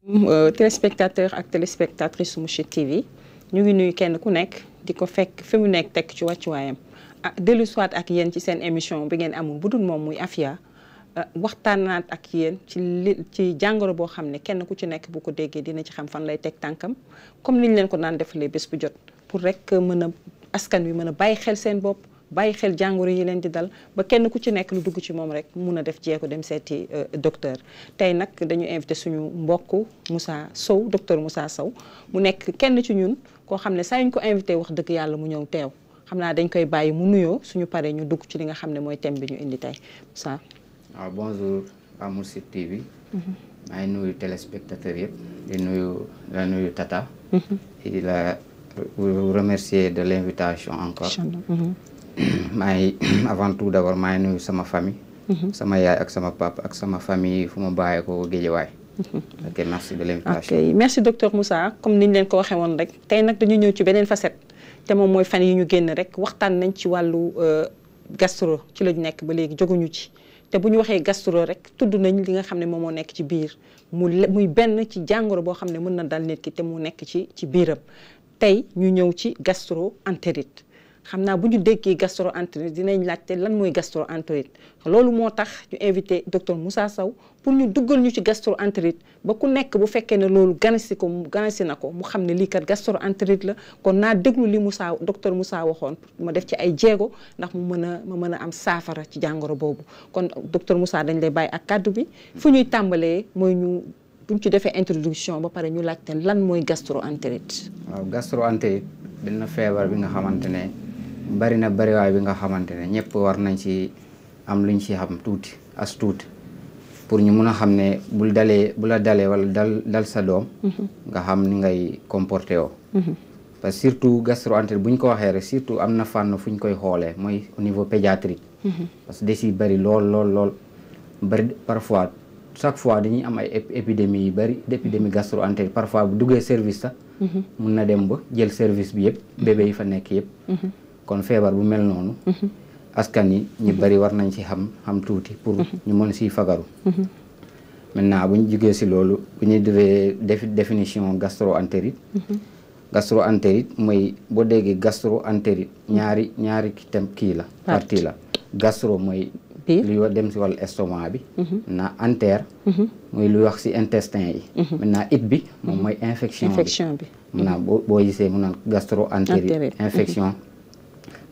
téléspectateur ak téléspectatrice su Mourchid TV ñu ngi nuyu kenn ku nekk di ko fekk fi mu nekk teg ci wàccuwaayam dellu soit ak yéen ci seen émission bi ngeen amul bu dul moom muy Afia waxtaanaat ak yéen ci jàngoro boo xam ne kenn ku ci nekk bu ko déggee dina ci xam fan lay teg tànkam comme niñ leen ko daan defalee bés bu jot pour rek mën a askan wi mën a bàyyi xel seen bopp bàyyi xel jàngoro yi leen di dal ba kenn ku ci nekk lu dugg ci moom rek mun a def jéego dem seeti docteur. Tey nag dañu invité suñu mbokk Moussa Sow docteur Moussa Sow mu nekk kenn ci ñun koo xam ne saa ñu ko invité wax dëgg yàlla mu ñëw teew xam naa dañ koy bàyyi mu nuyoo suñu paree ñu dugg ci li nga xam ne mooy thème bi ñu indi tey Moussa. waaw bonjour à Mourchid TV. maa ngi nuyu téléspectateurs yëpp di nuyu Tata. et di la remercier de l'invitation encore. maa ngi avant tout d'abord maa ngi nuyu sama famille. sama yaay ak sama papa ak sama famille fu ma bàyyee ko Guédiawaye. ok merci de l'invitation. ok merci docteur Moussa comme niñ leen ko waxee woon rek tey nag dañu ñëw ci beneen facette te moom mooy fan yi ñu génn rek waxtaan nañ ci wàllu gastro ci lañu nekk ba léegi jóguñu ci. te bu ñu waxee gastro rek tudd nañ li nga xam ne moom moo nekk ci biir muy benn ci jàngoro boo xam ne mën na dal nit ki te mu nekk ci biiram tey ñu ñëw ci gastro-entérite xam naa bu ñu déggee gastro-entérite dinañ laajte lan mooy gastro-entérite loolu moo tax ñu invité docteur Moussa Sow pour ñu duggal ñu ci gastro-entérite ba ku nekk bu fekkee ne loolu ganasi na ko mu xam ne lii kat gastro-entérite la kon naa déglu li docteur Moussa waxoon ma def ci ay jéego ndax ma mën a am saafara ci jàngoro boobu kon docteur Moussa dañ lay bàyyi ak kàddu bi fu ñuy tàmbalee mooy buñ ci defee introduction ba pare ñu laajte lan mooy gastro-entérite. waaw gastro-entérite benn feebar bi nga xamante ne bari na bariwaay bi nga xamante ne ñëpp war nañ ci am luñ ci xam tuuti as tuuti pour ñu mun a xam ne bu la dalee wala dal sa doom nga xam ni ngay comporté woo parce que surtout gastro-entérite bu ñu ko waxee rek surtout am na fànn fu ñu koy xoolee mooy au niveau pédiatrique parce que da ciy bari lool bari parfois chaque fois dañuy am ay épidémies yu bari d'épidémie gastro-entérite parfois bu duggee service sax mun na dem ba jël service bi yëpp bébé yi fa nekk yëpp kon feebar bu mel noonu askan yi ñu bari war nañ ci xam tuuti pour ñu mën siy fagaru maintenant bu ñu jógee si loolu bu ñuy defee définition gastro-entérite gastro-entérite mooy boo déggee gastro-entérite ñaari kii la partie la gastro mooy luy wax dem si wàllu estomac bi maintenant entère mooy luy wax si intestin yi maintenant it bi moom mooy infection bi maintenant boo gisee mu naan gastro-entérite infection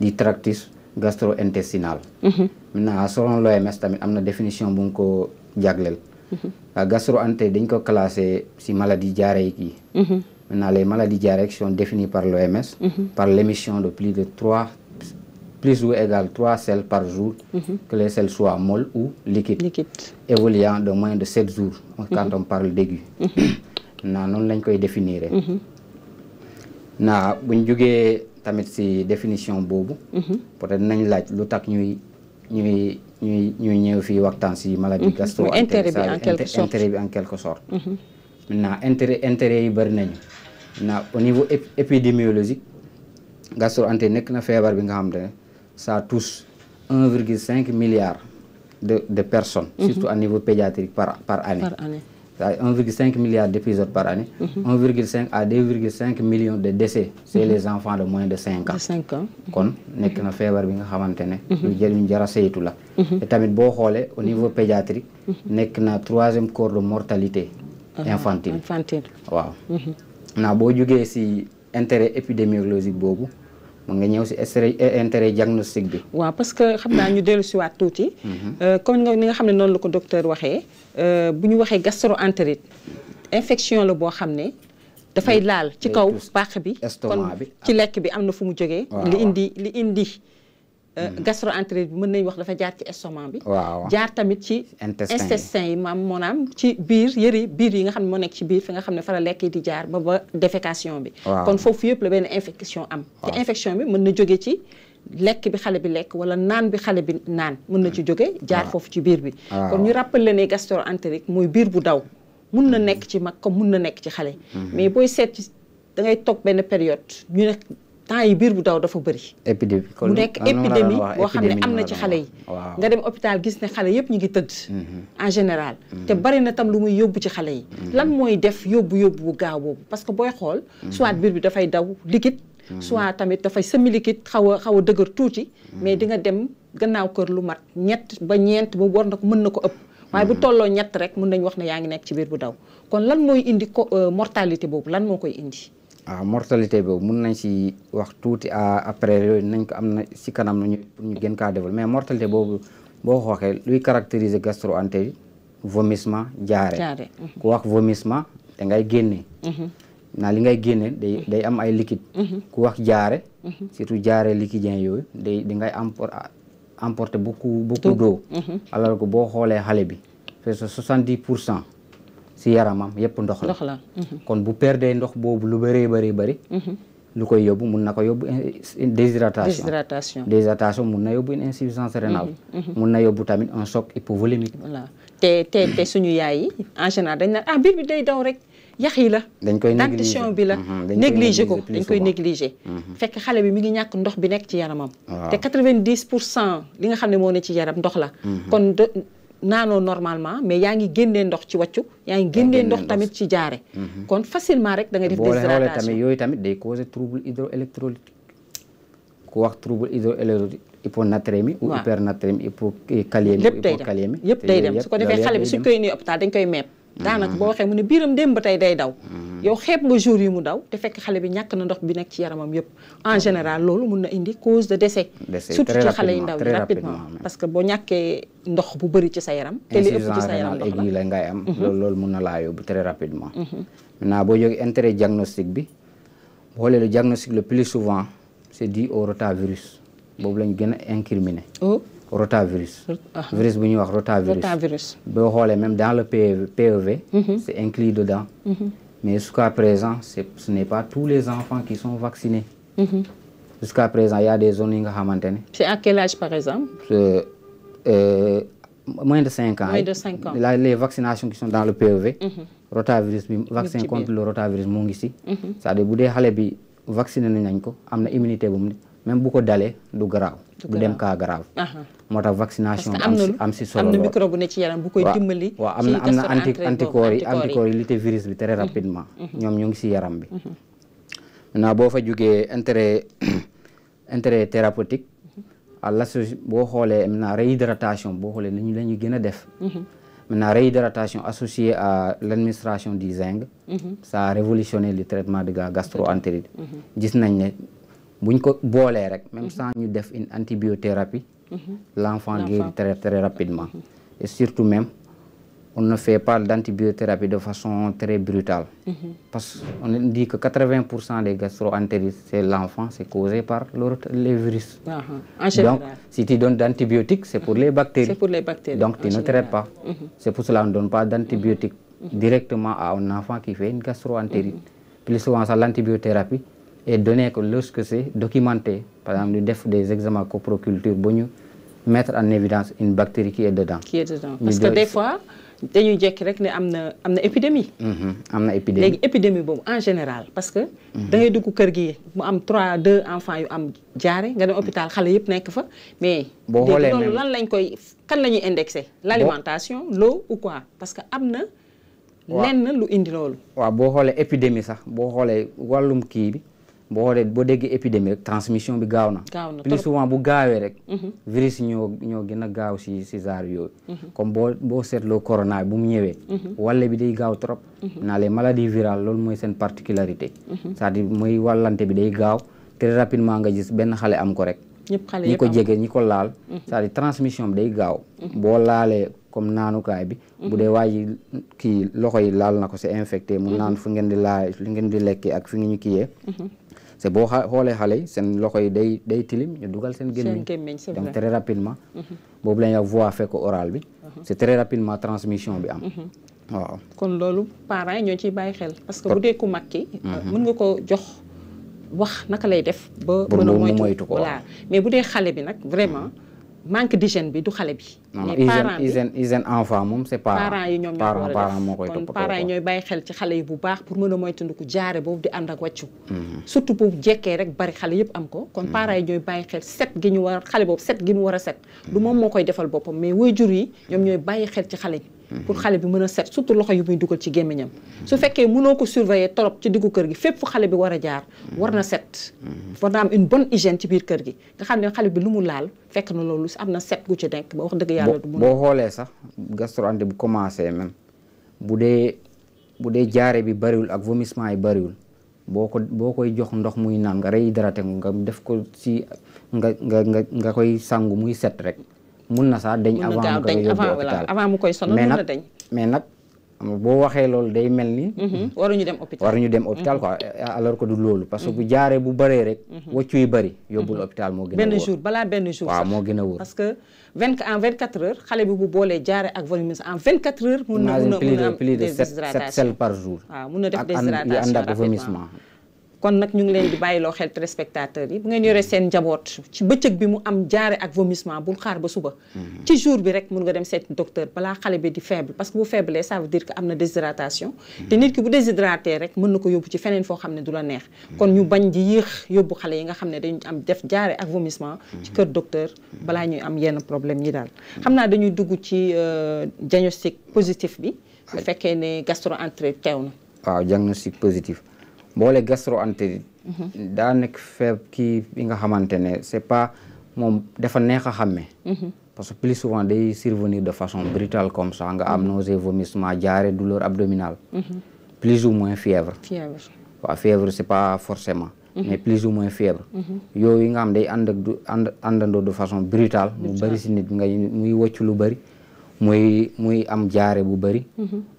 di tractus gastro-intestinal maintenant selon l'OMS tamit am na définition bu nga ko jagleel gastro-entérite dañ ko classé si maladie diarrhéique yi maintenant les maladies diarrhéiques sont définies par l'OMS par l'émission de plus ou égal 3 selles par jour que les selles soient molles ou liquides évoluant de moins de 7 jours quand on parle d'aigu maintenant noonu lañ koy définir naa buñ jógee tamit ci définition boobu peut-être nañ laaj lu tax ñuy ñëw fii waxtaan ci maladie gastro-entérite intérêt bi en quelque sorte maintenant intérêt yi bari nañu maintenant au niveau épidémiologique gastro-entérite nekk na feebar bi nga xam ne ça touche 1,5 milliard de personnes surtout à niveau pédiatrique par année 1,5 milliard d'épisodes par année 1,5 à 2,5 millions de décès chez les enfants de moins de 5 ans kon nekk na feebar bi nga xamante ne lu jara saytu la te tamit boo xoolee au niveau pédiatrique nekk na 3e cause de mortalité infantile waaw naa boo jógee ci intérêt épidémiologique boobu mën nga ñëw ci intérêt diagnostic bi. waaw parce que xam naa ñu dellu si waat tuuti. comme ni nga xam ne noonu la ko docteur waxee bu ñu waxee gastro-entérite infection la boo xam ne dafay laal ci kaw pàq bi. estomac bi ci lekk bi am na fu mu jógee. li indi gastro-entérite bi mën nañu wax dafa jaar ci estomac bi. jaar tamit ci intestin yi maanaam ci biir yi nga xam ne moo nekk ci biir fi nga xam ne fa la lekk yi di jaar ba défécation bi. kon foofu yëpp la benn infection am. te infection bi mën na jóge ci lekk bi xale bi lekk wala naan bi xale bi naan mën na ci jóge jaar foofu ci biir bi. kon ñu rappelé ne gastro-entérite mooy biir bu daw mun na nekk ci mag comme mun na nekk ci xale. mais booy seet ci da ngay toog benn période ñu ne temps yi biir bu daw dafa bëri. épidémie mu nekk épidémie boo xam ne am na ci xale yi. nga dem hôpital gis ne xale yëpp ñu ngi tëdd. en général. te bari na tam lu muy yóbbu ci xale yi. lan mooy def yóbbu bu gaaw boobu parce que booy xool. soit biir bi dafay daw liquide. soit tamit dafay semi liquide xaw a dëgër tuuti. mais di nga dem gannaaw kër lu mat ñett ba ñeent ba war na ko mën na ko ëpp. waaye bu tolloo ñett rek mën nañu wax ne yaa ngi nekk ci biir bu daw kon lan mooy indi mortalité boobu lan moo koy indi. mortalité boobu mun nañ si wax tuuti après yooyu nañ ko am na si kanam nañu pour ñu gën kaa développer mais mortalité boobu boo ko waxee luy caractériser gastro-entérite vomissement diarrhée. ku wax vomissement da ngay génne. naa li ngay génne day am ay liquide. ku wax diarrhée. surtout diarrhée liquidien yooyu di ngay emporter beaucoup d'eau. alors que boo xoolee xale bi c'est 70% si yaramam yëpp ndox la. kon bu perdee ndox boobu lu bëri. lu koy yóbbu mun na ko yóbbu déshydratation mun na yóbbu une insuffisance rénale. mun na yóbbu tamit un choc hypovolémique. voilà te suñu yaay yi en général dañ naan biir bi day daw rek. yax yi la dañ koy dentition bi la négliger ko dañ koy négliger fekk xale bi mi ngi ñàkk ndox bi nekk ci yaramam te 90% li nga xam ne moo ne ci yaram ndox la kon naanoo normalement mais yaa ngi génnee ndox ci wàccu yaa ngi génnee ndox tamit ci jaare kon facilement rek da nga def déshydratation tamit yooyu tamit day causer trouble hydroélectrolytique ku wax trouble hydroélectrolytique hyponatrémie ou hypernatrémie hypokaliémie yëpp day dem su ko defee xale bi suñ koy indi hôpital dañ koy meeb daanaka boo waxee mu ne biiram démb ba tey day daw yow xeeb nga jour yi mu daw te fekk xale bi ñàkk na ndox bi nekk ci yaramam yëpp en général loolu mun na indi cause de décès surtout ci xale yi ndaw yi rapidement parce que boo ñàkkee ndox bu bëri ci sa yaram te li ëpp ci sa yaram ndox la ngay am loolu mun na laa yóbbu très rapidement maintenant boo jógee intérêt diagnostic bi boo xoolee le diagnostic le plus souvent c'est dû au rotavirus boobu lañ gën a incriminer rotavirus virus bu ñuy wax rotavirus boo xoolee même dans le PEV c'est inclus dedans mais jusqu'à présent ce n'est pas tous les enfants qui sont vaccinés jusqu'à présent il y a des zones yi nga xamante ne c'est à quel âge par exemple moins de 5 ans les vaccinations qui sont dans le PEV rotavirus bi vaccin contre le rotavirus mu ngi si c'est-à-dire bu dee xale bi vacciné nañ ko am na immunité bu mu même bu ko dalee du garaaw du dem cas grave moo tax vaccination am si solo am na microbe bu ne ci yaram bu koy dimbali waaw am na anticorps yi lutter virus bi très rapidement ñoom ñu ngi si yaram bi maintenant boo fa jógee intérêt thérapeutique à l'associé boo xoolee maintenant réhydratation boo xoolee la ñuy gën a def maintenant réhydratation associée à l'administration du zinc ça a révolutionné le traitement de gastro-entérite gis nañ ne buñ ko boolee rek même sans ñu def une antibiothérapie l'enfant guérit très rapidement et surtout même on ne fait pas d'antibiothérapie de façon très brutale parce qu'on dit que 80% des gastro-entérites c'est l'enfant c'est causé par les virus en général. Donc si tu donnes d'antibiotiques c'est pour les bactéries donc tu ne traites pas c'est pour cela on ne donne pas d'antibiotiques directement à un enfant qui fait une gastro-entérite plus souvent ça l'antibiothérapie est donné que lorsque c'est documenté par exemple ñu def des examens coproculture ba ñu mettre en évidence une bactérie qui est dedans parce que des fois dañuy jekki rek ne am na épidémie am na épidémie léegi épidémie boobu en général parce que da ngay dugg kër gi mu am 2 enfants yu am jaare nga dem hôpital xale yëpp nekk fa mais boo xoolee loolu lan lañ koy kan la ñuy indexé l'alimentation l'eau ou quoi parce que am na lenn lu indi loolu waaw boo xoolee épidémie sax boo xoolee wàllum kii bi boo xoolee boo déggee épidémie rek transmission bi gaaw na plus souvent bu gaawee rek virus yi ñoo gën a gaaw si genre yooyu comme boo seetloo corona bu mu ñëwee wàlle bi day gaaw trop naa les maladies virales loolu mooy seen particularité c'est-à-dire mooy wàllante bi day gaaw très rapidement nga gis benn xale am ko rek ñi ko jege ñi ko laal c'est-à-dire transmission bi day gaaw boo laalee comme naanukaay bi bu dee waa ji kii loxo yi laal na ko c'est infecté mu naan fu ngeen di lekkee ak fi ñu kiyee c'est boo xoolee xale yi seen loxo yi day tilim ñu dugal seen gémmiñ donc très rapidement boobu la ñuy wax voie féco-orale bi c'est très rapidement transmission bi am waaw kon loolu parents yi ñoo ciy bàyyi xel parce que bu dee ku mag ki mën nga ko jox wax naka lay def ba mën a moytu ko voilà mais bu dee xale bi nag vraiment manque d'hygiène bi du xale bi. non mais parents bi hygiène enfant moom c'est parents yi ñoom ñoo ko war a def parents moo koy kon toppatoo parents yi ñooy bàyyi xel ci xale yi bu baax pour mën a moytandiku jaare boobu di ànd ak wàccu. surtout bu jekkee rek bari xale yëpp am ko. kon parents yi ñooy bàyyi xel set gi ñu war xale boobu set gi mu war a set. du moom moo koy defal boppam mais waajur yi ñoom ñooy bàyyi xel ci xale bi. pour xale bi mën a set surtout loxo yu muy dugal ci gémmiñam su fekkee mënoo ko surveiller trop ci diggu kër gi fépp fu xale bi war a jaar war na set war na am une bonne hygiène ci biir kër gi nga xam ne xale bi lu mu laal fekk na loolu am na set gu ci nekk ba wax dëgg yàlla du mun boo xoolee sax gastro-entérite bu commencé même bu dee jaare bi bariwul ak vomissement yi bariwul boo koy jox ndox muy naan nga réhydraté ko nga def ko ci nga koy sangu muy set rek mun na sax dañ avant mu koy sonal mun na dañ mais nag boo waxee loolu day mel ni waruñu dem hôpital quoi alors que du loolu parce que bu jaaree bu bëree rek waccu yu bëri yóbbul hôpital moo gën a wóor benn jour balaa benn jour waaw moo gën a wóor parce que en 24 heures xale bi bu boolee jaare ak volume en 24 heures mun na am plus de 7 selles par jour waaw mun na def déshydratation ànd ak vomissement kon nag ñu ngi leen di bàyyiloo xel téléspectateurs yi bu ngeen yoree seen njaboot ci bëccëg bi mu am jaare ak vomissement bul xaar ba suba ci jour bi rek mun nga dem seet docteur balaa xale bi di faible parce que bu faible ça veut dire que am na déshydratation te nit ki bu déshydraté rek mën na ko yóbbu ci feneen foo xam ne du la neex kon ñu bañ di yéex yóbbu xale yi nga xam ne dañu am def jaare ak vomissement ci kër docteur balaa ñuy am yenn problème yi daal xam naa dañuy dugg ci diagnostic positif bi bu fekkee ne gastro-entérite teew na waaw diagnostic positif boole gastro-entérite daa nekk kii bi nga xamante ne c'est pas moom dafa neex a xàmmee parce que plus souvent day survenir de façon brutale comme ça nga am nausée vomissement diarrhée douleur abdominale plus ou moins fièvre waaw fièvre c'est pas forcément mais plus ou moins fièvre yooyu nga xam day àndandoo de façon brutale mu bëri si nit nga muy wocc lu bëri muy am diarrhée bu bëri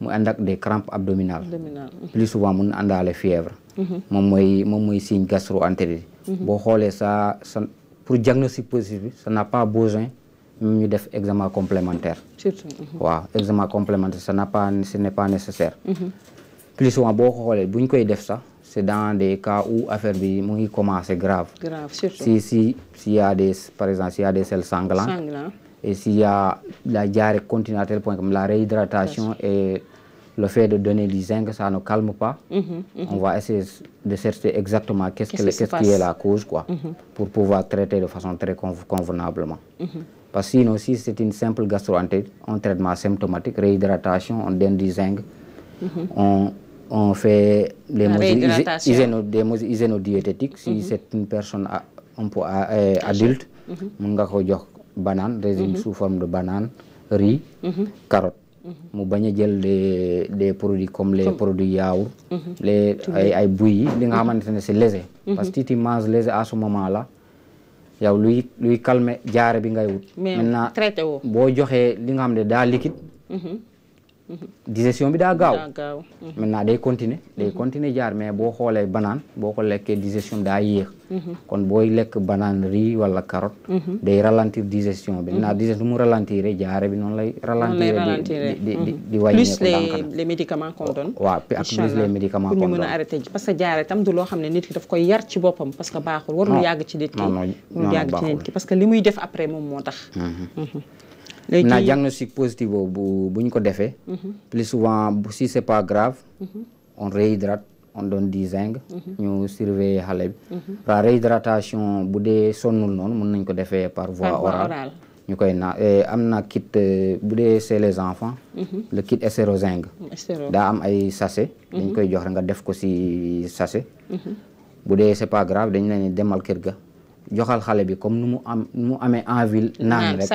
mu ànd ak des crampes abdominales plus souvent mun na àndaale fièvre moom mooy signe gastro-entérite boo xoolee sa pour diagnostic positif bi ça n'a pas besoin même ñu def examen complémentaire surtout waaw examen complémentaire ce n'est pas nécessaire plus souvent boo xoolee bu ñu koy def sax c'est dans des cas où affaire bi mu ngi commencer grave surtout s'il y a par exemple s'il y a des selles sanglantes et s'il y a la diarrhée continue à tel point comme la réhydratation et le fait de donner du zinc, ça ne calme pas. On va essayer de chercher exactement qu'est-ce qui est la cause, quoi, pour pouvoir traiter de façon très convenablement. Parce que sinon, si c'est une simple gastro-entérite, un traitement symptomatique, réhydratation, on donne du zinc, on fait des mesures hygiéno-diététiques. Si c'est une personne un peu adulte, on nga ko jox banane, régime sous forme de banane, riz, carotte. mu bañ a jël des produits comme les produits yaourt ay buy yi li nga xamante ne c'est léger parce que si tu manges léger à ce moment là yow luy calmer jaare bi ngay wut maintenant traité woo boo joxee li nga xam ne daa liquide digestion bi daa gaaw maintenant day continuer jaar mais boo xoolee banaan boo ko lekkee digestion daa yéex kon booy lekk banane riz wala carotte day ralentir digestion bi maintenant digestion mu ralentir jaare bi noonu lay ralentir di wàññeeku plus les médicaments qu'on donne waaw ak plus les médicaments qu'on donne pour ñu mën a arrêter parce que jaare tam du loo xam ne nit ki daf koy yar ci boppam parce que baaxul warul yàgg ci nit ki warul yàgg ci nit ki parce que li muy def après moom moo tax na diagnostic positif boobu bu ñu ko defee plus souvent si c'est pas grave on réhydrate on donne du zinc ñu surveiller xale bi la réhydratation bu dee sonnul noonu mën nañ ko defee par voie orale ñu koy am na kit bu dee c'est les enfants le kit Estérozinc daa am ay sachet dañ koy jox rek nga def ko ci sachet bu dee c'est pas grave dañ leen demal kër ga joxal xale bi comme nu mu amee envie naan rek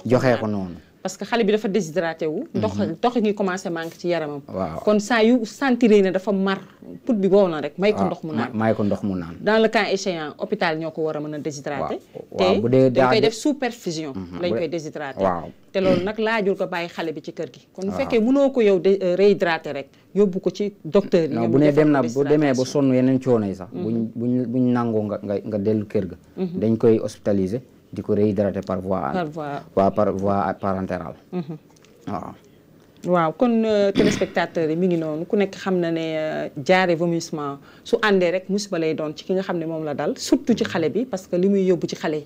joxee ko noonu parce que xale bi dafa déshydraté wu ndox ngi commencé manque ci yaramam waaw kon saa yu sentiré ne dafa mar put bi boobu na rek may ko ndox mu naan dans le cas échéant hôpital ñoo ko war a mën a déshydraté te dañ koy def sous perfusion lañ koy déshydraté te loolu nag laajul ko bàyyi xale bi ci kër gi kon bu fekkee mënoo ko yow réhydraté rek yóbbu ko ci docteur yi bu demee ba sonn yeneen coono yi sax buñ nangoo nga dellu kër ga dañ koy hospitaliser di ko réhydrater par voie parentérale waaw kon téléspectateurs yi mi ngi noonu ku nekk xam na ne diarrhée vomissement su àndee rek musiba lay doon ci ki nga xam ne moom la dal surtout ci xale bi parce que li muy yóbbu ci xale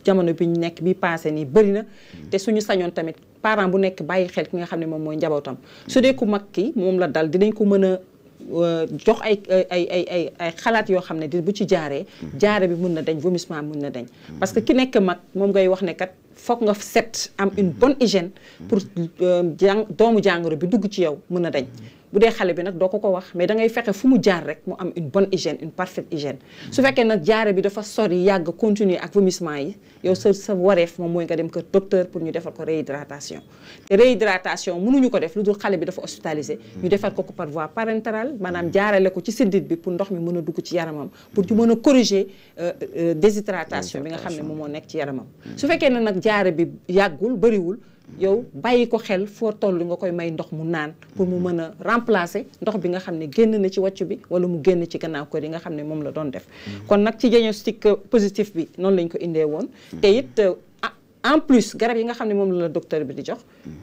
jamono bi ñu nekk bi passé nii bëri na te suñu sañoon tamit parent bu nekk bàyyi xel ki nga xam ne moom mooy njabootam su dee ku mag ki moom la dal dinañ ko mën a jox ay xalaat yoo xam ne bu ci jaare bi mun na dañ vomissement mun na dañ parce que ki nekk mag moom ngay wax ne kat foog nga set am une bonne hygiène pour doomu jàngoro bi dugg ci yow mën a dañ bu dee xale bi nag doo ko wax mais da ngay fexe fu mu jaar rek mu am une bonne hygiène une parfaite hygiène su fekkee nag jaare bi dafa sori yàgg continuer ak vomissement yi yow sa wareef moom mooy nga dem kër docteur pour ñu defal ko réhydratation te réhydratation mënuñu ko def lu dul xale bi dafa hospitalisé ñu defal ko par voie parentale maanaam jaarale ko ci siddit bi pour ndox mi mën a dugg ci yaramam pour ñu mën a corriger déshydratation bi nga xam ne moom moo nekk ci yaramam su fekkee ne nag jaare bi yàggul bëriwul yow bàyyi ko xel foo toll nga koy may ndox mu naan pour mu mën a remplacer ndox bi nga xam ne génn na ci wàccu bi wala mu génn ci gannaaw kër yi nga xam ne moom la doon def kon nag ci diagnostic positif bi noonu lañ ko indee woon te it en plus garab yi nga xam ne moom la docteur bi di jox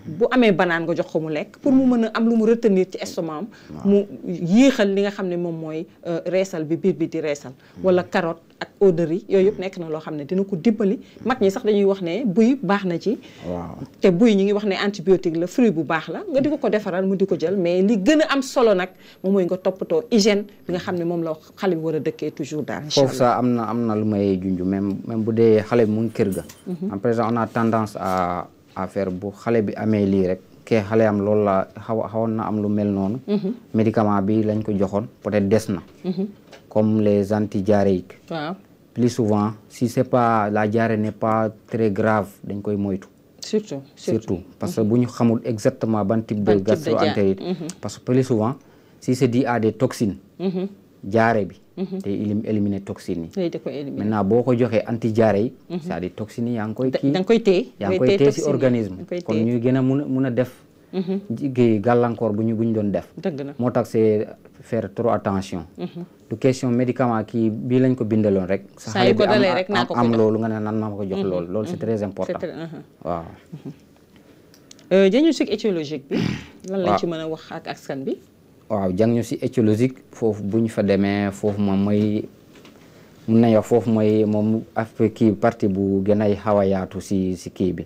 bu amee banaan nga jox ko mu lekk pour mu mën a am lu mu retenir ci estomac am mu yéexal li nga xam ne moom mooy reesal bi biir bi di reesal wala carotte ak eau de riz yooyu yëpp nekk na loo xam ne dina ko dimbali mag ñi sax dañuy wax ne buy baax na ci te buy ñi ngi wax ne antibiotique la fruit bu baax la nga di ko defaral mu di ko jël mais li gën a am solo nag moom mooy nga toppatoo hygiène bi nga xam ne moom la xale bi war a dëkkee toujours daal foofu sax am na lu may junj même bu dee xale bi mu ngi kër ga en présent on a tendance à faire bu xale bi amee lii rek kee xale am loolu la xawoon na am lu mel noonu médicament bi lañ ko joxoon peut-être des na comme les antidiarrhéiques plus souvent si c'est pas la diarrhée n'est pas très grave dañ koy moytu surtout parce que bu ñu xamul exactement ban type de gastro-entérite parce que plus souvent si c'est dû à des toxines diarrhée bi te éliminer toxines yi maintenant boo ko joxee anti-diarrhée yi c'est-à-dire toxines yi yaa ngi koy téye si organisme kon ñuy gën a mun a def gàllankoor bu ñu doon def moo tax c'est faire trop attention du question médicament kii bii lañ ko bindaloon rek sa xale bi am loolu nga ne nan ma ko jox loolu c'est très important waaw diagnostic étiologique bi lan lañ ci mën a wax ak askan bi waaw diagnostic étiologique foofu bu ñu fa demee foofu moom mooy mun nañ wax foofu mooy moom affaire kii partie bu gën a xaw a yaatu si kii bi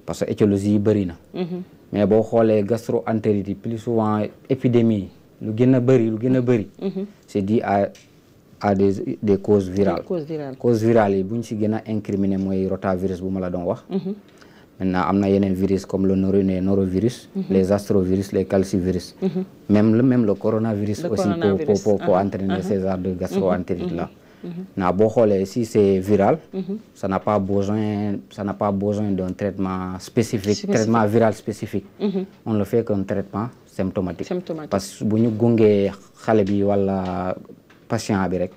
parce que étiologie yi bëri na mais boo xoolee gastro-entérite yi plus souvent épidémie lu gën a bëri c'est dû à des causes virales causes virales yi bu ñu si gën a incriminé mooy rotavirus bu ma la doon wax maintenant am na yeneen virus comme le norovirus les astrovirus les calcivirus même le coronavirus aussi peut entraîner ces genres de gastro-entérite là na boo xoolee si c'est viral ça n'a pas besoin d'un traitement spécifique traitement viral spécifique on le fait qu'un traitement symptomatique parce que bu ñu gungee xale bi wala patient bi rek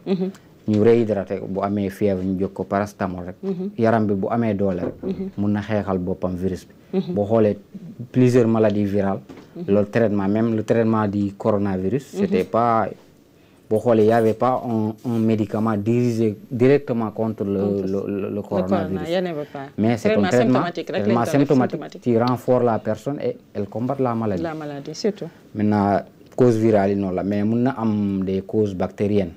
ñu réhydraté bu amee fièvre ñu jóg ko paracétamol rek yaram bi bu amee doole rek mun na xeexal boppam virus bi boo xoolee plusieurs maladies virales loolu traitement même le traitement du coronavirus c'était pas boo xoolee y avait pas un médicament dirigé directement contre le coronavirus mais c'est un traitement symptomatique qui renforce la personne et elle combat la maladie surtout maintenant cause virale yi noonu la mais mun na am des causes bactériennes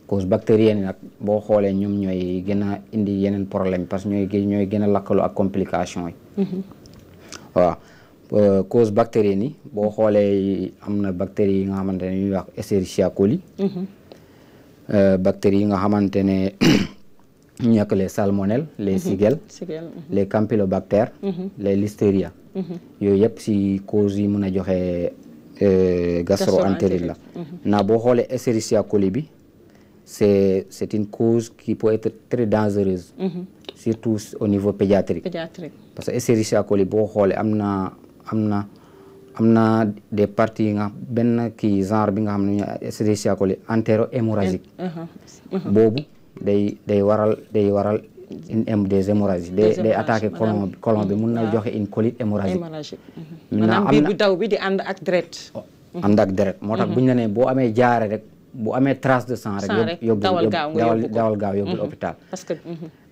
cause bactérienne yi nag boo xoolee ñoom ñooy gën a indi yeneen problème parce que ñooy gën a lakkaloo ak complication yi waaw cause bactérienne yi boo xoolee am na bactéries yi nga xamante ne ñuy wax Escherichia coli bactéries yi nga xamante ne ñu nekk les salmonelles les Shigella les campylobacter les listeria yooyu yëpp si cause yi mën a joxe gastro-entérite la naa boo xoolee Escherichia coli bi c'est une cause qui peut être très dangereuse surtout au niveau pédiatrique parce que Escherichia coli boo xoolee am na des parties yi nga benn kii genre bi nga xam ne Escherichia coli entéro-hémorragique boobu day waral des hémorragies day attaqué colon bi mun na joxe une colite hémorragique maanaam biir bu daw bi di ànd ak deret moo tax bu ñu la nee boo amee jaare rek bu amee trace de sang rek dawal gaaw yóbbul hôpital parce que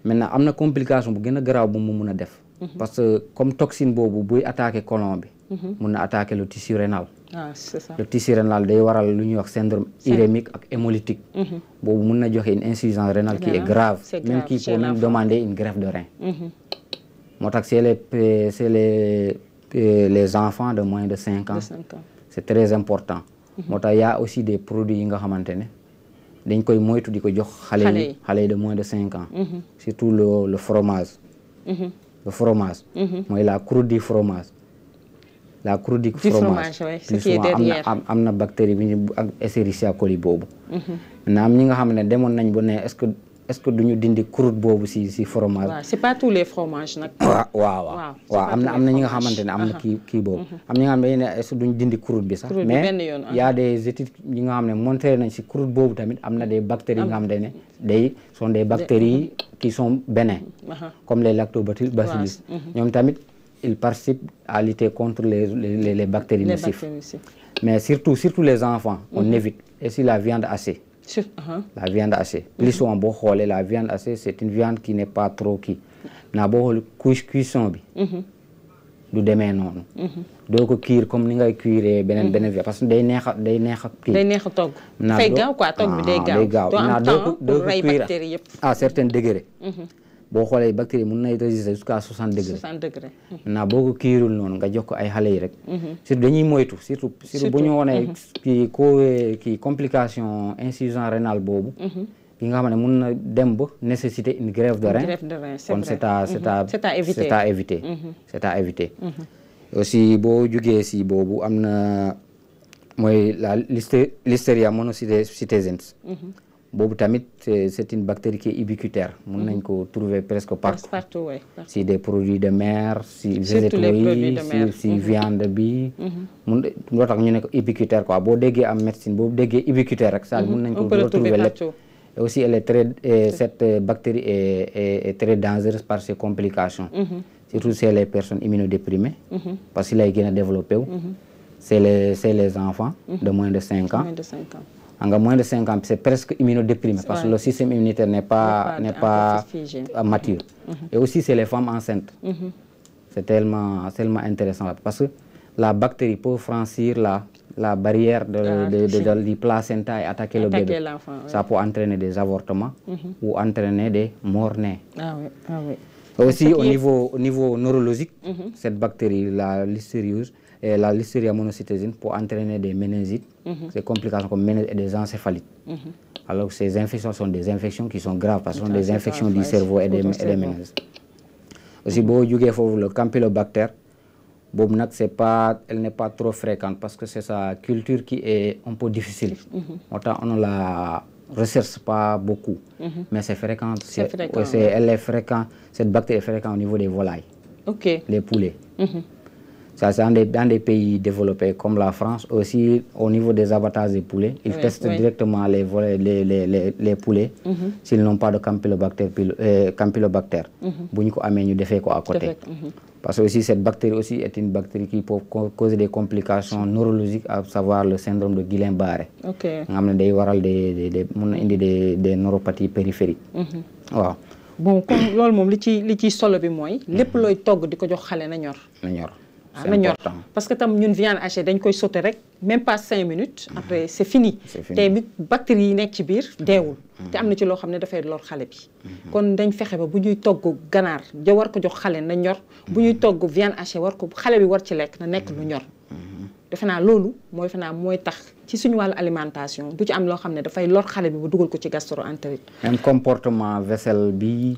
maintenant am na complication bu gën a garaaw bu mu mun a def parce que comme toxine boobu buy attaqué colon bi mun na attaqué le tissu rénal ah c'est ça. le tissu rénal day waral lu ñuy wax syndrome irémique ak hémolytique. boobu mun na joxe une insuffisance rénale qui est grave. Même qui peut même demander une greffe de rein. moo tax c'est les enfants de moins de 5 ans. c'est très important. moo tax y a aussi des produits yi nga xamante ne dañ koy moytu di ko jox xale yi de moins de 5 ans. surtout le fromage. le fromage. mooy la croûte du fromage. la croûte du fromage plus souvent am na bactérie bi ñu ak Escherichia coli boobu. maintenant am ñi nga xam ne demoon nañ ba ne est-ce que duñu dindi croûte boobu si fromage. waaw c'est pas tous les fromages nag. waaw am na ñi nga xamante ne am na kii boobu. am ñi nga xam ne ne est-ce que duñu dindi croûte bi sax. mais y a des études yi nga xam ne montré nañ si croûte boobu tamit am na des bactéries yi nga xam ne sont des bactéries qui sont bénins. comme les lactobacillus. ñoom tamit ils participent à lutter contre les bactéries nocives. Mais surtout les enfants, on évite. Et si la viande hachée. La viande hachée. Plus souvent, la viande hachée, c'est une viande qui n'est pas trop qui. Na cuisson bi. Du demee noonu. doo ko cuire comme ni ngay cuire beneen viande parce que day neex a kii. day neex a togg. fay gaaw quoi togg bi day gaaw. doo am temps pour rey bactéries yëpp. à certain degré. boo xoolee bactérie mun nay résister jusqu'à 60 degrés. 60 degrés. maintenant boo ko kiirul noonu nga jox ko ay xale yi rek. surtout dañuy moytu surtout bu ñu wonee kii complication insuffisance rénale boobu. ki nga xam ne mun na dem ba nécessiter une greffe de rein. kon c'est à éviter. c'est à éviter. aussi boo jugee si boobu am na mooy la Listeria monocytogenes. boobu tamit c'est une bactérie qui est ubiquitaire mun nañ ko trouver presque partout. si des produits de mer si végétaux yi si viande bi loo tax ñu ne ko ubiquitaire quoi boo déggee am médecine boo déggee ubiquitaire rek ça mun nañ ko retrouver lépp. Et aussi cette bactérie est très dangereuse par ses complications. Surtout chez les personnes immunodéprimées parce qu'il a gën a développé c'est les enfants de moins de 5 ans. Moins de 5 ans, c'est presque immunodéprimé parce que le système immunitaire n'est pas mature. Et aussi, c'est les femmes enceintes. C'est tellement intéressant parce que la bactérie peut franchir la barrière du placenta et attaquer le bébé. Ça peut entraîner des avortements ou entraîner des morts-nés. Et aussi, au niveau neurologique, cette bactérie, la Listeriose, et la Listeria monocytogenes peut entraîner des méningites, des complications comme méningites et des encéphalites. Alors que ces infections sont des infections qui sont graves parce que ce sont des infections du cerveau et des méninges. Aussi, le Campylobacter, elle n'est pas trop fréquente parce que c'est sa culture qui est un peu difficile. Autant on ne la recherche pas beaucoup, mais c'est fréquent. Cette bactérie est fréquente au niveau des volailles, les poulets. Ça, c'est dans des pays développés comme la France, aussi au niveau des abattages des poulets, ils testent directement les poulets s'ils n'ont pas de Campylobacter. À côté. Parce que aussi, cette bactérie aussi est une bactérie qui peut causer des complications neurologiques, à savoir le syndrome de Guillain-Barré. Des neuropathies périphériques. Wow. Bon, comme loolu moom li ci solo bi mooy lépp looy togg di ko jox xale na ñor. C'est important. Parce que tam ñun viande hachée dañ koy sauter rek même pas 5 minutes après c'est fini. te bactéries yi nekk ci biir deewul. te am na ci loo xam ne dafay lor xale bi. kon dañ fexe ba bu ñuy togg ganaar war ko jox xale na ñor. bu ñuy togg viande hachée xale bi war ci lekk na nekk lu ñor. defe naa loolu mooy tax ci suñu wàllu alimentation du ci am loo xam ne dafay lor xale bi ba dugal ko ci gastro-entérite. même comportement vaisselle bi.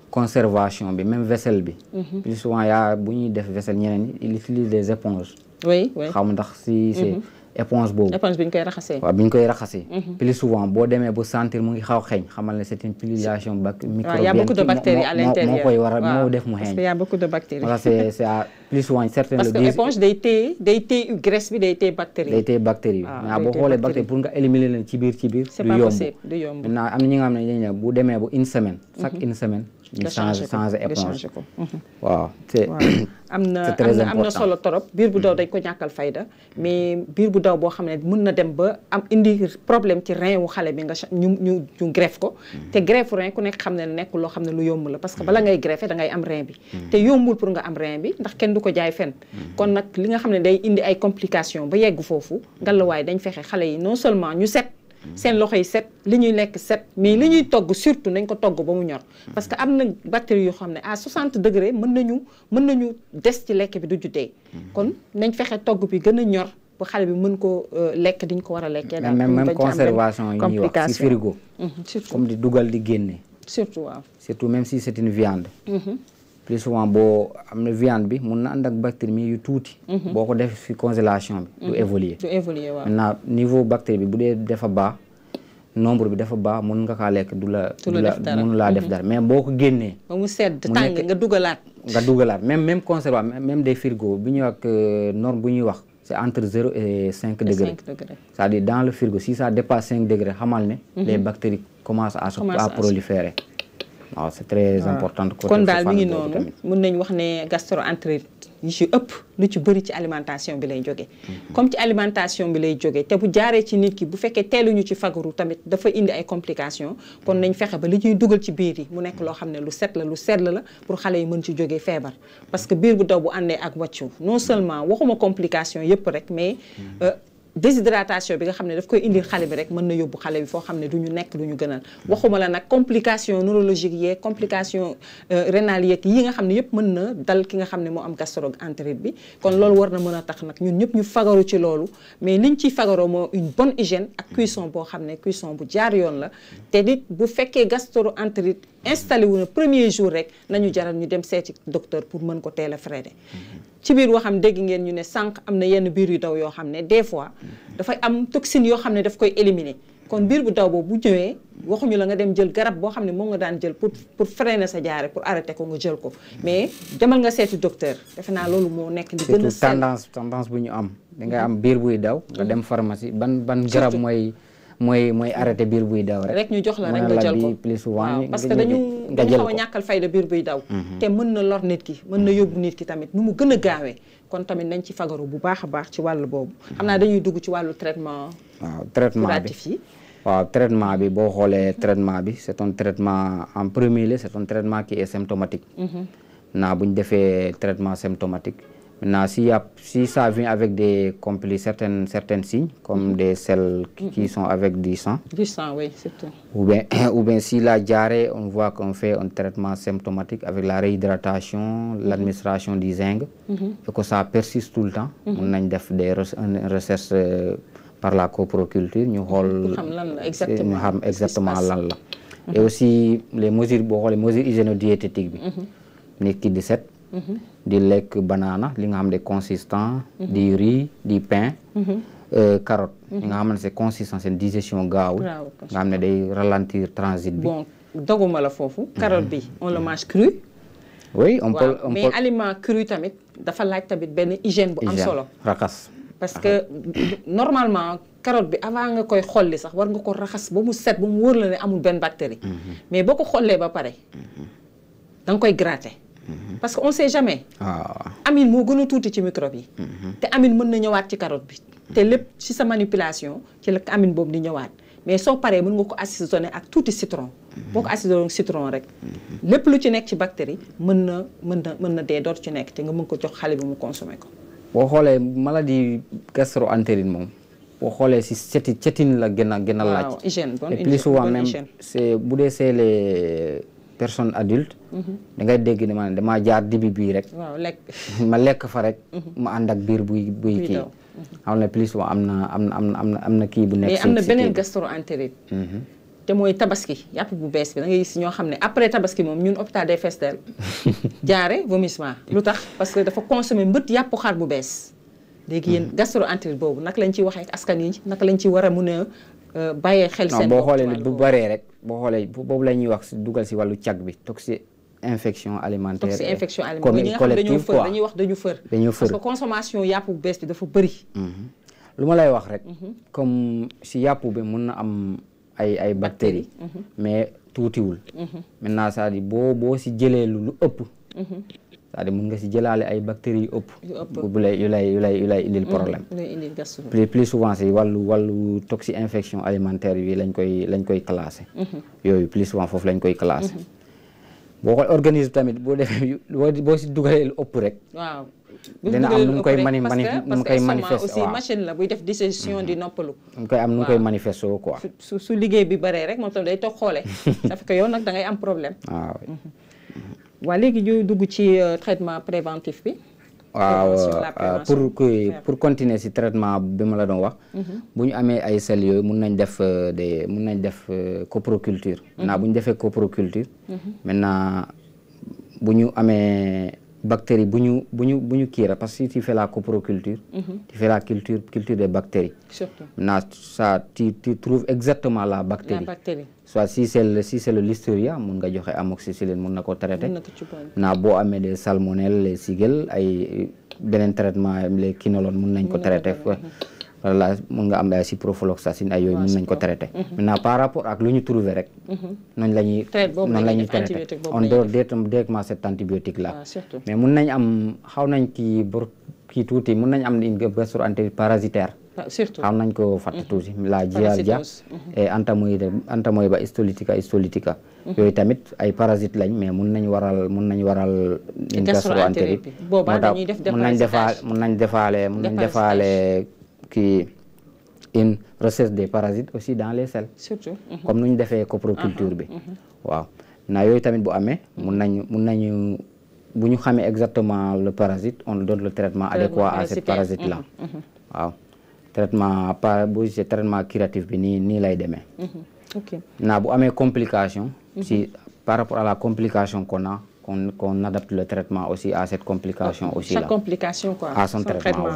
conservation bi même vaisselle bi. plus souvent bu ñuy def vaisselle ñeneen ñi ils utilisent des éponges. xam ndax si c'est éponge boobu. éponge bi ñu koy raxasee. waaw bi ñu koy raxasee. plus souvent boo demee ba sentir mu ngi xaw xeeñ xamal ne c'est une pullulation microbienne. y a beaucoup de bactéries à l'intérieur moo koy waral moo def mu xeeñ. parce que y a beaucoup de bactéries. voilà c'est plus souvent certains le disent. parce que éponge day téye graisse bi day téye bactéries. day téye bactéries mais boo xoolee bactéries pour nga éliminer leen ci biir. c'est pas possible du yomb. maintenant am na ñi nga xam ne dañuy ne bu demee ba une semaine. chaque une semaine. ñu changer éponge. ko. waaw am na solo torop biir bu daw dañ ko ñàkkal fayda mais biir bu daw boo xam ne mën na dem ba am indi problème ci rein wu xale bi nga ñu greffe ko te greffe rein ku nekk xam ne nekk loo xam ne lu yomb la parce que bala ngay greffe da ngay am rein bi te yombul pour nga am rein bi ndax kenn du ko jaay fenn kon nag li nga xam ne day indi ay complications ba yegg foofu ngallaawaay dañ fexe xale yi non seulement ñu set seen loxo yi set li ñuy lekk set mais li ñuy togg surtout nañ ko togg ba mu ñor parce que am na bactéries yoo xam ne à 60 degrés mën nañu des ci lekk bi du jutee kon nañ fexe togg bi gën a ñor ba xale bi mën ko lekk diñ ko war a lekkee daal même conservation yi ñuy wax ci frigo surtout comme di dugal di génne surtout waaw surtout même si c'est une viande plus souvent boo am na viande bi mun na ànd ak bactérie mi yu tuuti boo ko def ci congélation bi du évoluer waaw maintenant niveau bactérie bi bu dee dafa baax nombre bi dafa baax mun nga kaa lekk mun laa def dara mais boo ko génnee ba mu sedd tàng nga dugalaat même conservation même des frigo bi ñuy wax norme bu ñuy wax c'est entre 0 et 5 degrés c'est-à-dire dans le frigo si ça dépasse 5 degrés xamal ne les bactéries commencent à proliférer waaw c'est très important. kon daal mi ngi noonu mën nañ wax ne gastro-entérite yi ci ëpp lu ci bëri ci alimentation bi lay jóge comme ci alimentation bi lay jóge te bu jaaree ci nit ki bu fekkee teeluñu ci fagaru tamit dafa indi ay complications kon nañ fexe ba li ñuy dugal ci biir yi mu nekk loo xam ne lu set la lu sell la pour xale yi mën ci jógee feebar parce que biir bu daw bu àndee ak wàccu non seulement waxuma complication yëpp rek mais déshydratation bi nga xam ne daf koy indil xale bi rek mën na yóbbu xale bi foo xam ne du ñu nekk du ñu gënal waxuma la nag complication neurologique yeeg complication rénale yeeg yi nga xam ne yëpp mën na dal ki nga xam ne moo am gastro-entérite bi kon loolu war na mën a tax nag ñun ñëpp ñu fagaru ci loolu mais liñ ciy fagaroo moo une bonne hygiène ak cuisson boo xam ne cuisson bu jaar yoon la te nit bu fekkee gastro-entérite installé wu na premier jour rek nañu jaral ñu dem seeti docteur pour mën ko teel a freiner ci biir waxam dégg ngeen ñu ne sànq am na yenn biir yu daw yoo xam ne des fois dafay am toxine yoo xam ne daf koy éliminer kon biir bu daw boobu bu ñëwee waxuñu la nga dem jël garab boo xam ne moom nga daan jël pour freiner sa jaare pour arrêter ko nga jël ko mais demal nga seeti docteur defe naa loolu moo nekk li gën a surtout tendance bu ñu am da ngay am biir buy daw nga dem pharmacie ban garab mooy arrêté biir buy daw rek ñu jox la rek nga jël ko plus souvent waaw parce que dañu xaw a ñàkkal fayda biir buy daw te mën na lor nit ki mën na yóbbu nit ki tamit nu mu gën a gaawee kon tamit nañ ci fagaru bu baax a baax ci wàllu boobu xam naa dañuy dugg ci wàllu traitement curatif yi waaw traitement bi boo xoolee traitement bi c'est un traitement en premier lieu c'est un traitement qui est symptomatique naa bu ñu defee traitement symptomatique maintenant si ça vient avec des certains signes comme des selles qui sont avec du sang oui surtout ou bien si la diarrhée on voit qu'on fait un traitement symptomatique avec la réhydratation l'administration du zinc et que ça persiste tout le temps mën nañ def des recherches par la coproculture ñu xool ñu xam exactement lan la et aussi les mesures boo xoolee mesures hygiéno-diététiques bi nit ki di set di lekk banana li nga xam ne consistant di riz di pain carotte li nga xam ne c'est consistant seen digestion gaawul nga xam ne day ralentir transit bi bon doguma la foofu carotte bi on le mange cru oui on peut mais aliment cru tamit dafa laaj tamit benn hygiène bu am solo raxas parce que normalement carotte bi avant nga koy xolli sax war nga ko raxas ba mu set ba mu wóor la ne amul benn bactérie mais boo ko xollee ba pare da nga koy gratter parce que on sait jamais amine moo gën a tuuti ci microbe yi te amine mën na ñëwaat ci carotte bi te lépp ci sa manipulation ci la amine boobu di ñëwaat mais soo paree mën nga ko assaisonner ak tuuti citron boo ko assaisonner citron rek lépp lu ci nekk ci bactérie mën na dee dootu ci nekk te nga mën ko jox xale bi mu consommer ko boo xoolee maladie gastro-entérite moom boo xoolee si cetin la gën a laaj hygiène bonne et plus souvent même c'est bu dee c'est les personnes adultes da ngay dégg ne man damaa jaar dibi bii rek ma lekk fa rek ma ànd ak biir buy kii xam ne plus souvent am na kii bu nekk mais am na beneen gastro-entérite te mooy tabaski yàpp bu bees bi da ngay gis ñoo xam ne après tabaski moom ñun hôpital day fees del jaare vomissement lu tax parce que dafa consommer mbët yàpp xar bu bees léegi yéen gastro-entérite boobu naka lañ ciy waxee ak askan yi naka lañ ciy war a mun a bàyyee xel seen boo xoolee bu bëree rek boo xoolee boobu la ñuy wax dugal si wàllu cag bi infection alimentaire infection alimentaire ñi nga xam dañoo fër dañuy wax dañu fër parce que consommation yàpp bu bees bi dafa bëri lu ma lay wax rek comme si yàpp bi mun na am ay bactéries mais tuutiwul maintenant c'est-à-dire boo si jëlee lu ëpp c'est-à-dire mun nga si jëlaale ay bactéries yu ëpp bu lay yu lay indil problème plus souvent si wàllu toxi infection alimentaire yi lañ koy classé yooyu plus souvent foofu lañ koy classé boo ko organisme tamit boo defee boo si dugalee lu ëpp rek waaw dina am nu mu koy manifester aussi machine la buy def digestion di noppalu mu koy am nu mu koy manifester quoi su liggéey bi baree rek moom tam day toog xoole ça fait que yow nag da ngay am problème waaw waa léegi ñu dugg ci traitement préventif bi waaw pour continuer si traitement bi ma la doon wax bu ñu amee ay cellules yooyu mun nañ def coproculture maintenant bu ñu defee coproculture maintenant bu ñu amee bactéries bu ñu kiira parce que si tu fais la coproculture tu fais la culture des bactéries surtout maintenant ça tu trouves exactement la bactérie soit si c'est le listeria mun nga joxe amoxicilline mun na ko traité maintenant boo amee des salmonelles les sigel ay beneen traitement les quinolones mun nañ ko traité voilà mun nga am ay ciprofloxacine ay yooyu mun nañ ko traité maintenant par rapport ak lu ñu trouvé rek noonu la ñuy traité en dehors directement cet antibiotique là mais mun nañ am xaw nañ kii tuuti mun nañ am une gastro-entérite parasitaire surtout xam nañ ko fàtte tuuti la giardia et Entamoeba histolytica yooyu tamit ay parasites lañ mais mun nañ waral une gastro-entérite moo tax mun nañ defaale kii une recherche des parasites aussi dans les selles surtout comme nu ñu defee coproculture bi waaw na yooyu tamit bu amee mun nañu bu ñu xamee exactement le parasite on donne le traitement adéquat à ce parasite là waaw traitement traitement curatif bi nii lay demee naa bu amee complication si par rapport à la complication qu'on adapte le traitement aussi à cette complication aussi là à son traitement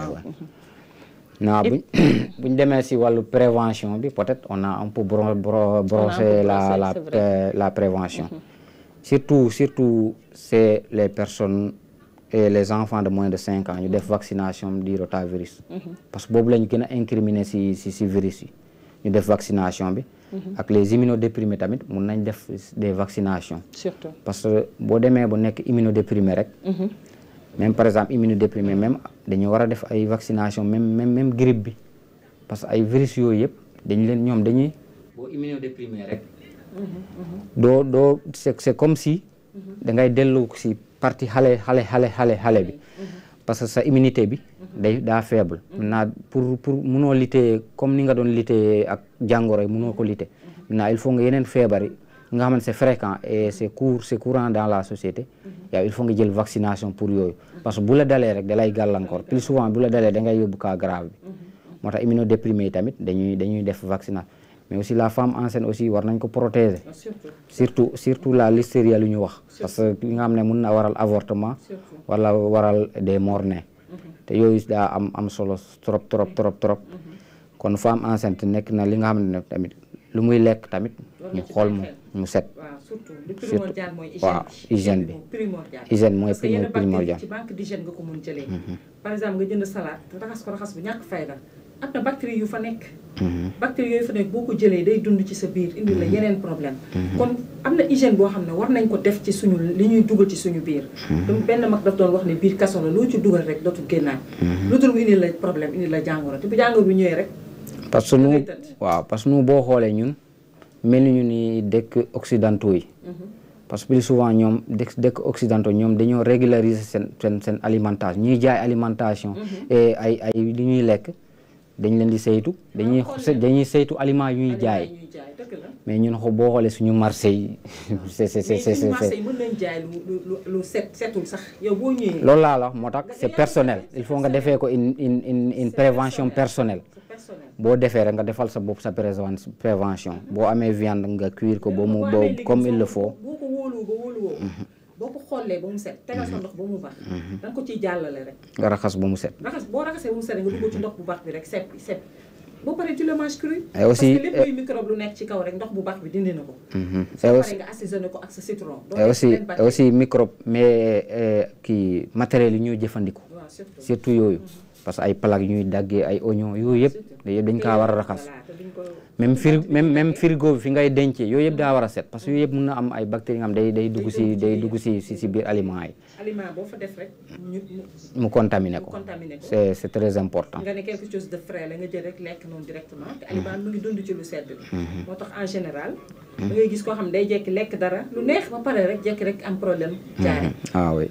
naa buñ demee si wàllu prévention bi peut-être on a un peu brossé la prévention surtout c'est les personnes et les enfants de moins de 5 ans ñu def vaccination du rotavirus parce que boobu lañu gën a incriminer si virus yi ñu def vaccination bi ak les immunodéprimés tamit mun nañ def des vaccinations surtout parce que boo demee bu nekk immunodéprimé rek même par exemple immunodéprimé même dañu war a def ay vaccination même grippe bi parce que ay virus yooyu yëpp dañuy boo immunodéprimé rek doo c'est comme si da ngay dellu si partie xale bi parce que sa immunité bi daa faible maintenant pour munoo lutter comme ni nga doon lutter ak jàngoro yi munoo ko lutter maintenant il faut nga yeneen feebar yi nga xamante c'est fréquent et c'est courant dans la société yow il faut nga jël vaccination pour yooyu parce que bu la dalee rek da lay gàllankoor plus souvent bu la dalee da ngay yóbbu cas grave bi moo tax immunodéprimé yi tamit dañuy def vaccination mais aussi la femme enceinte aussi war nañ ko protéger surtout la listeria lu ñu wax parce que li nga xam ne mun na waral avortement wala waral des morts-nés te yooyu daa am solo trop kon femme enceinte nekk na li nga xam ne tamit lu muy lekk tamit ñu xool mu set surtout waaw hygiène mooy primordial ci banque d'hygiène nga ko mun jëlee par exemple nga jënd salade raxas ko raxas bu ñàkk fayda am na bactéries yu fa nekk bactéries yooyu fa nekk boo ko jëlee day dund ci sa biir indi la yeneen problème kon am na hygiène boo xam ne war nañ ko def ci suñu li ñuy dugal ci suñu biir benn mag daf doon wax ne biir kaso la loo ci dugal rek dootul génnaat lu dul mu indi la problème indi la jàngoro te bu jàngoro bi ñëwee rek parce que nu boo xoolee ñun mel ni ñu ni dëkk occidentaux yi parce que plus souvent ñoom dëkk occidentaux ñoom dañoo régulariser seen alimentation ñuy jaay alimentation et ay li ñuy lekk dañ leen di saytu dañuy saytu aliments yu ñuy jaay mais ñun boo xoolee suñu marché yi c'est mën nañ jaay lu setul sax yow boo ñëwee loolu laa la moo tax c'est personnel il faut nga defee ko une prévention personnelle boo defee rek nga defal sa bopp sa prévention boo amee viande nga cuire ko ba mu comme il le faut boo ko wóoluwoo boo ko xollee ba mu set tegal sa ndox ba mu baax da nga ko ciy jàllale rek nga raxas ba mu set boo raxasee ba mu set nga dugg ci ndox bu baax bi rek sepp boo paree tu le manges cru et aussi parce que lépp luy microbe lu nekk ci kaw rek ndox bu baax bi dindi na ko soo paree nga assaisonné ko ak sa citron et aussi microbe mais kii matériel yi ñuy jëfandikoo surtout yooyu parce que ay plaques yu ñuy daggee ay oignon yooyu yëpp dañ kaa war a raxas même frigo bi fi ngay dencee yooyu yëpp daa war a set parce que yooyu yëpp mën na am ay bactéries nga xam day dugg si biir aliments yi. aliment boo fa def rek mu contaminé ko c'est très important. nga ne quelque chose de frais la nga jël rek lekk noonu directement te aliment mu ngi dund ci lu sedd bi. moo tax en général. da ngay gis koo xam ne day jekki lekk dara lu neex ba pare rek jekki rek am problème. jaare oui.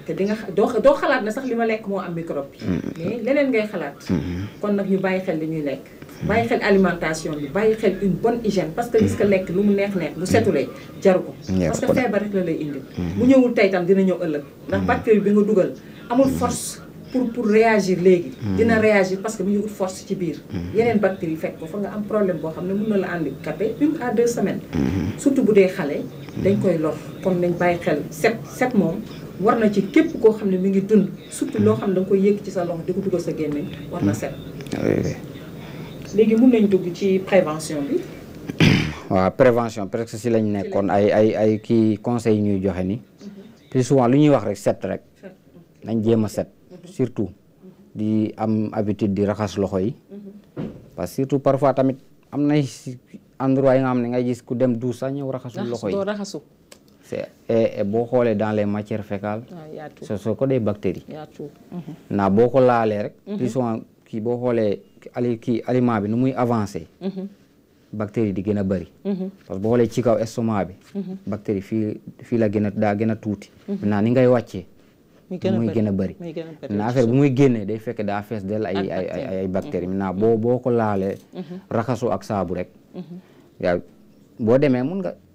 te di nga doo xalaat ne sax li ma lekk moo am microbe bi. mais leneen ngay xalaat. kon nag ñu bàyyi xel li ñuy lekk. bàyyi xel alimentation bi bàyyi xel une bonne hygiène parce que gis nga lekk lu mu neex bu setulee jaru ko. parce que feebar rek la lay indi. bu ñëwul tey tam dina ñëw ëllëg. ndax bactérie bi nga dugal amul force pour réagir léegi. dina réagir parce que mu ngi ut force ci biir. yeneen bactéries fekk ko fa nga am problème boo xam ne mën na la handicapé 1 à 2 semaines. surtout bu dee xale dañ koy lor kon nañ bàyyi xel set moom. war na ci képp koo xam ne mi ngi dund surtout loo xam ne da nga koy yëg ci sa loxo di ko dugal sa gémmiñ war na set. léegi mun nañ dugg ci prévention bi. waaw prévention presque si lañ nekkoon ay kii conseils yi ñuy joxe ni plus souvent lu ñuy wax rek set rek nañ jéem a set surtout di am habitude di raxas loxo yi parce que surtout parfois tamit am nay endroit yi nga xam ne ngay gis ku dem douche sax ñëw raxasul loxo yi et boo xoolee dans les matières fécales ce sont que des bactéries naa boo ko laalee rek plus souvent kii boo xoolee aliment bi nu muy avancé bactéries di gën a bëri parce que boo xoolee ci kaw estomac bi bactérie fii la daa gën a tuuti maintenant ni ngay wàccee muy gën a bëri maintenant affaire bu muy génnee day fekk daa fees del ay bactéries maintenant boo ko laalee raxasu ak saabu rek yaa boo demee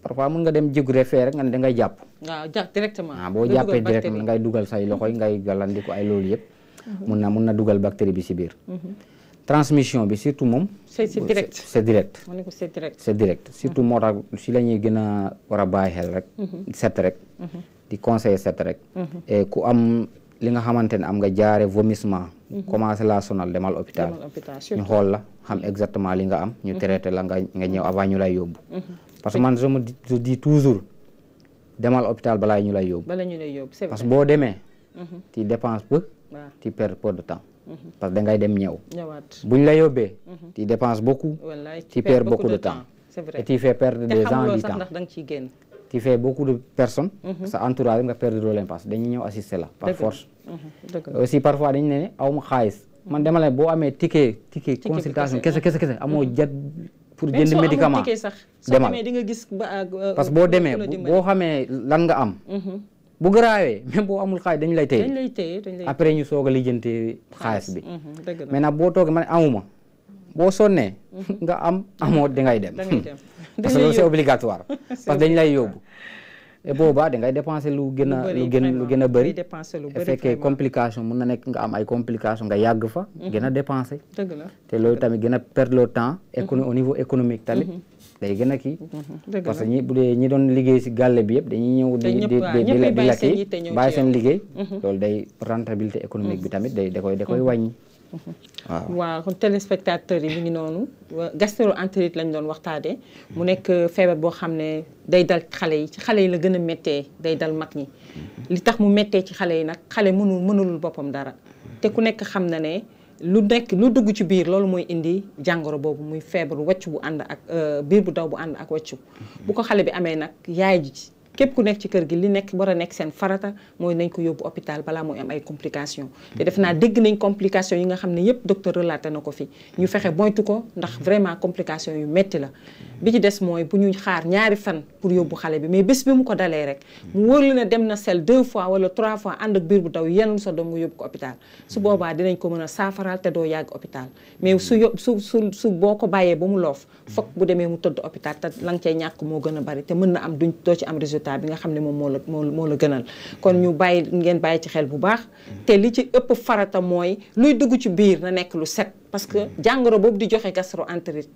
parfois mun nga dem jégure fee rek nga ne da ngay jàpp. waaw directement. boo jàppee directement ngay dugal say loxo yi ngay galandiku ay loolu yëpp. mun na dugal bactérie bi si biir. transmission bi surtout moom. c'est direct c'est direct. ma ne ko c'est direct. c'est direct surtout moo tax si la ñuy gën a war a bàyyi xel rek. set rek. di conseiller set rek. et ku am li nga xamante ne am nga jaare vomissement. commencé la sonal demal hôpital. ñu xool la xam exactement li nga am. ñu traité la nga ñëw avant ñu lay yóbbu. parce que man je dis toujours demal hôpital balaa ñu lay yóbbu. c'est vrai parce que boo demee. tu dépenses peu. tu perds peu de temps. parce que da ngay dem ñëwaat. buñ la yóbbee. tu dépenses beaucoup. tu perds beaucoup de temps. c'est vrai et tu fais perdre des gens du temps. ndax da nga ciy génn. tu fais beaucoup de personnes. sa entourage nga perdre doo leen parce que dañuy ñëw assister la par force. aussi parfois dañu ne aw ma xaalis man dama la boo amee ticket consultation kese amoo jat pour jënd médicament demal parce que boo demee boo xamee lan nga am bu garaawee même boo amul xaalis dañu lay téye après ñu soog a lijjante xaalis bi maintenant boo toogee ma ne amuma boo sonnee nga am amoo dangay dem parce que loolu c'est obligatoire parce que dañu lay yóbbu et boobaa dangay dépenser lu gën a bëri fekkee complication mun na nekk nga am ay complication nga yàgg fa gën a dépenser te loolu tamit gën a perdre le temps au niveau économique tamit day gën a kii parce que ñi bu dee ñi doon liggéey si gàlle bi yëpp dañuy ñëw di la kii bàyyi seen liggéey loolu day rentabilité économique bi tamit da koy wàññi waaw kon téléspectateurs yi mi ngi noonu gastro-entérite lañ doon waxtaanee mu nekk feebar boo xam ne day dal xale yi ci xale yi la gën a méttee day dal mag ñi li tax mu méttee ci xale yi nag xale mënulul boppam dara te ku nekk xam na ne lu dugg ci biir loolu mooy indi jàngoro boobu muy feebaru wàccu bu ànd ak biir bu daw bu ànd ak wàccu bu ko xale bi amee nag yaay ji képp ku nekk ci kër gi li nekk war a nekk seen farata mooy nañ ko yóbbu hôpital balaa mooy am ay complications te def naa dégg nañ complications yi nga xam ne yëpp docteur relaté na ko fi ñu fexe moytu ko ndax vraiment complications yu metti la bi ci des mooy bu ñu xaar ñaari fan pour yóbbu xale bi mais bés bi mu ko dalee rek mu wóor la ne dem na sel 2 fois wala 3 fois ànd ak biir bu daw yenn sa doom nga yóbbu ko hôpital su boobaa dinañ ko mën a saafaraal te doo yàgg hôpital mais su boo ko bàyyee ba mu loof foog bu demee mu tëdd hôpital te la nga cay ñàkk moo gën a bari te mën na am doo ci am résultat bi nga xam ne moom moo la gënal kon ñu ngeen bàyyi ci xel bu baax te li ci ëpp farata mooy luy dugg ci biir na nekk lu set parce que jàngoro boobu di joxe gastro-entérite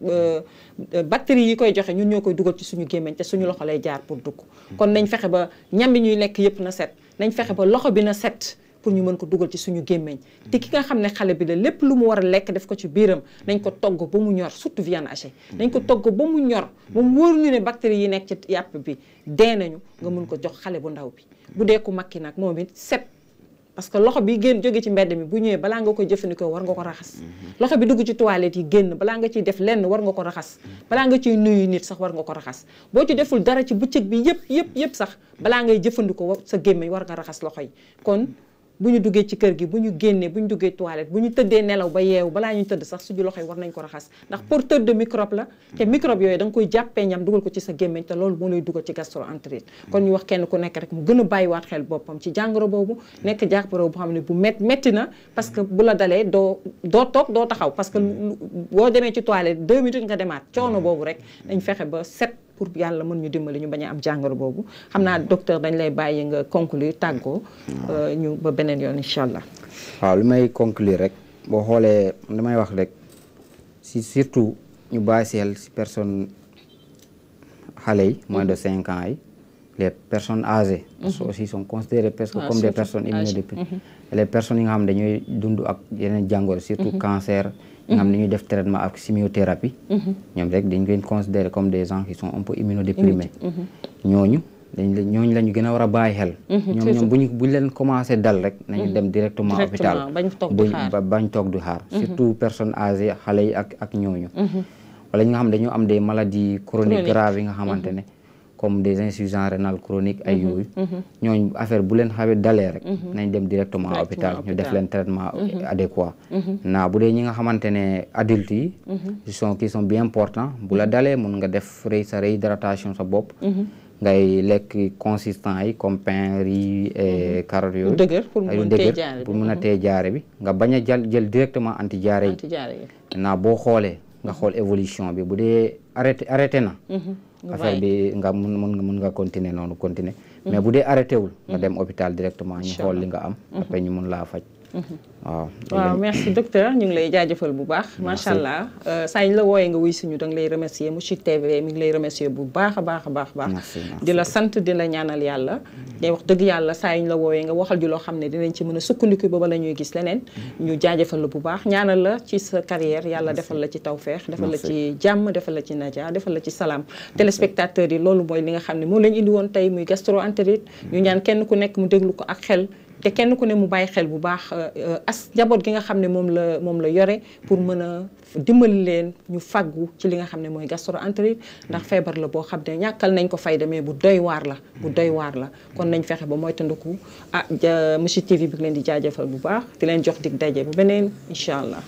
bactéries yi koy joxe ñun ñoo koy dugal ci suñu gémmiñ te suñu loxo lay jaar pour dugg kon nañ fexe ba ñam bi ñuy lekk yëpp na set nañ fexe ba loxo bi na set pour ñu mën ko dugal ci suñu gémmiñ te ki nga xam ne xale bi la lépp lu mu war a lekk def ko ci biiram nañ ko togg ba mu ñor surtout viande hachée nañ ko togg ba mu ñor ba mu wóor ñu ne bactéries yi nekk ci yàpp bi dee nañu nga mën ko jox xale bu ndaw bi bu dee ku makki nag moom it set parce que loxo bi génn jóge ci mbedd mi bu ñëwee balaa nga koy jëfandikoo war nga ko raxas loxo bi dugg ci toilette yi génn balaa nga ciy def lenn war nga ko raxas balaa nga ciy nuyu nit sax war nga ko raxas boo ci deful dara ci bëccëg bi yëpp sax balaa ngay jëfandikoo sa gémmiñ war nga raxas loxo yi kon bu ñu duggee ci kër gi bu ñu génnee bu ñu duggee toilette bu ñu tëddee nelaw ba yeewu balaa ñu tëdd sax suñu loxo yi war nañ ko raxas ndax porteur de microbe la te microbe yooyu da nga koy jàppee ñam dugal ko ci sa gémmiñ te loolu moo lay dugal ci gastro-entérite kon ñu wax kenn ku nekk rek mu gën a bàyyiwaat xel boppam ci jàngoro boobu nekk jàngoro bu xam ne bu metti na parce que bu la dalee doo toog doo taxaw parce que boo demee ci toilette 2 minutes nga demaat coono boobu rek dañ fexe ba set pour yàlla mën ñu dimbali ñu bañ a am jàngoro boobu xam naa docteur dañ lay bàyyi nga conclure tàggoo ñu ba beneen yoon incha allah. waaw li may conclure rek boo xoolee damay wax rek si surtout ñu bàyyi si xel si personne xale yi moins de 5 ans yi les personnes âgées aussi sont considérées presque comme des personnes immunodéprimées les personnes yi nga xam ne dañuy dund ak yeneen jàngoro surtout cancer nga xam ne ñuy def traitement ak chimiothérapie ñoom rek dañ leen considérer comme des gens qui sont un peu immunodéprimés ñooñu la ñu gën a war a bàyyi xel ñoom buñ leen commencé dal rek nañu dem directement hôpital bañ toog du xaar surtout personnes âgées xale yi ak ñooñu wala ñi nga xam dañoo am des maladies chroniques graves yi nga xamante ne comme des insuffisances rénales chroniques ay yooyu ñooñu affaire bu leen xawee dalee rek nañ dem directement hôpital ñu def leen traitement adéquat naa bu dee ñi nga xamante ne adultes yi qui sont bien importants bu la dalee mun nga def sa réhydratation sa bopp ngay lekk consistant yi comme pain riz et carottes yooyu dëgër pour mun a téye jaare bi nga bañ a jël directement anti jaare yi naa boo xoolee nga xool évolution bi bu dee arrêté na affaire bi nga mun nga continuer noonu continuer mais bu dee arrêté wul nga dem hôpital directement ñu xool li nga am après ñu mun laa faj waaw merci docteur ñu ngi lay jaajëfal bu baax macha allah saa ñu la wooyee nga wuy suñu da nga lay remercier Mourchid TV mi ngi lay remercier bu baax a baax di la sant di la ñaanal yàlla day wax dëgg yàlla saa ñu la wooyee nga waxal ju loo xam ne dinañ ci mën a sukkandiku ba la ñuy gis leneen ñu jaajëfal la bu baax ñaanal la ci sa carrière yàlla defal la ci tawfeex defal la ci jàmm defal la ci naja defal la ci salaam téléspectateurs yi loolu mooy li nga xam ne moo lañ indi woon tey muy gastro-entérite ñu ñaan kenn ku nekk mu déglu ko ak xel te kenn ku ne mu bàyyi xel bu baax njaboot gi nga xam ne moom la yore pour mën a dimbali leen ñu faggu ci li nga xam ne mooy gastro-entérite ndax feebar la boo xam ne ñàkkal nañ ko fayda mais bu doy waar la kon nañ fexe ba mooy tandiku Mourchid TV bi leen di jaajëfal bu baax di leen jox dig daje bu beneen incha allah.